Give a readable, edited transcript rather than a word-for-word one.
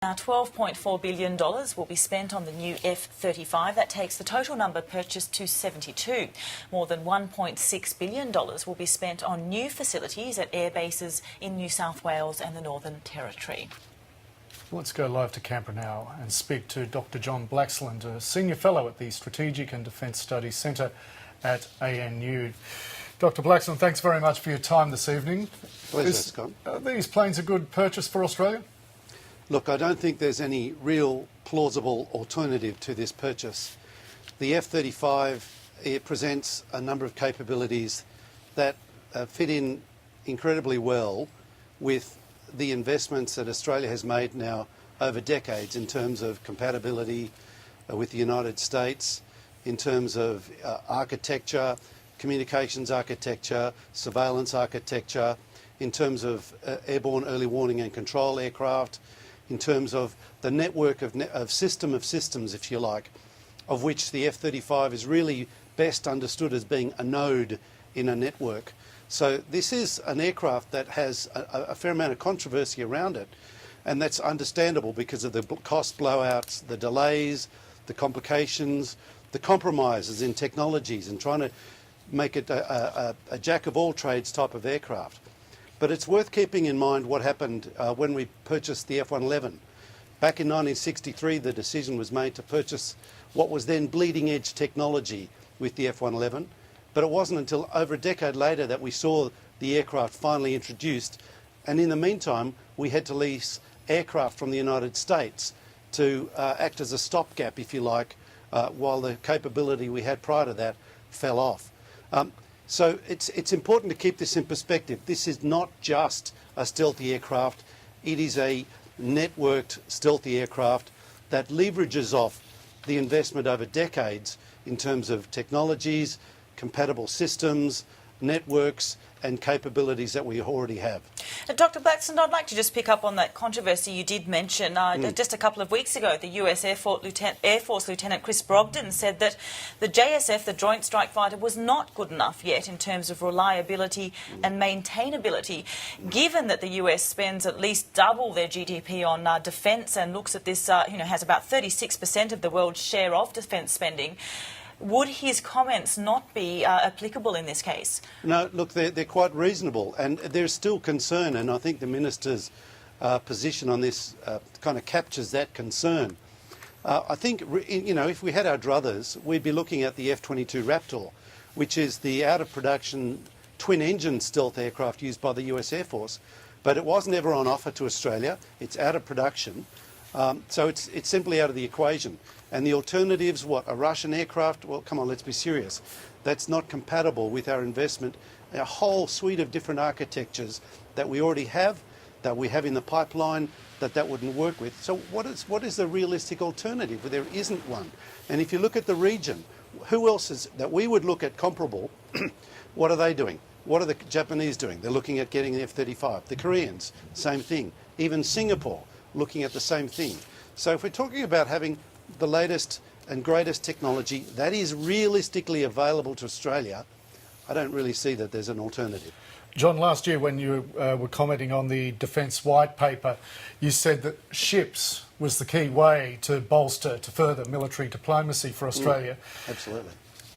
Now, $12.4 billion will be spent on the new F35. That takes the total number purchased to 72. More than $1.6 billion will be spent on new facilities at air bases in New South Wales and the Northern Territory. Let's go live to Canberra now and speak to Dr. John-Blaxland, a Senior Fellow at the Strategic and Defence Studies Centre at ANU. Dr. Blaxland, thanks very much for your time this evening. Pleasure, Scott. Are these planes a good purchase for Australia? Look, I don't think there's any real plausible alternative to this purchase. The F-35, it presents a number of capabilities that fit in incredibly well with the investments that Australia has made now over decades in terms of compatibility with the United States, in terms of architecture, communications architecture, surveillance architecture, in terms of airborne early warning and control aircraft, in terms of the network of systems, if you like, of which the F-35 is really best understood as being a node in a network. So this is an aircraft that has a fair amount of controversy around it, and that's understandable because of the cost blowouts, the delays, the complications, the compromises in technologies and trying to make it a jack-of-all-trades type of aircraft. But it's worth keeping in mind what happened when we purchased the F-111. Back in 1963, the decision was made to purchase what was then bleeding-edge technology with the F-111, but it wasn't until over a decade later that we saw the aircraft finally introduced, and in the meantime, we had to lease aircraft from the United States to act as a stopgap, if you like, while the capability we had prior to that fell off. So it's important to keep this in perspective. This is not just a stealthy aircraft. It is a networked stealthy aircraft that leverages off the investment over decades in terms of technologies, compatible systems, networks and capabilities that we already have. Dr. Blaxland, I'd like to just pick up on that controversy you did mention. Just a couple of weeks ago, the US Air Force Lieutenant Chris Brogdon said that the JSF, the Joint Strike Fighter, was not good enough yet in terms of reliability and maintainability, given that the US spends at least double their GDP on defence and looks at this, has about 36% of the world's share of defence spending. Would his comments not be applicable in this case? No, look, they're quite reasonable, and there's still concern, and I think the Minister's position on this kind of captures that concern. I think, if we had our druthers, we'd be looking at the F-22 Raptor, which is the out-of-production twin-engine stealth aircraft used by the US Air Force, but it wasn't ever on offer to Australia. It's out of production. So it's simply out of the equation. And the alternatives, what, a Russian aircraft? Well, come on, let's be serious. That's not compatible with our investment, a whole suite of different architectures that we already have, that we have in the pipeline, that wouldn't work with. So what is the realistic alternative? Well, there isn't one. And if you look at the region, who else is that we would look at comparable? What are they doing? What are the Japanese doing? They're looking at getting the F-35. The Koreans, same thing. Even Singapore, looking at the same thing. So if we're talking about having the latest and greatest technology that is realistically available to Australia, I don't really see that there's an alternative. John, last year when you were commenting on the Defence White Paper, you said that ships was the key way to bolster, to further military diplomacy for Australia. Absolutely.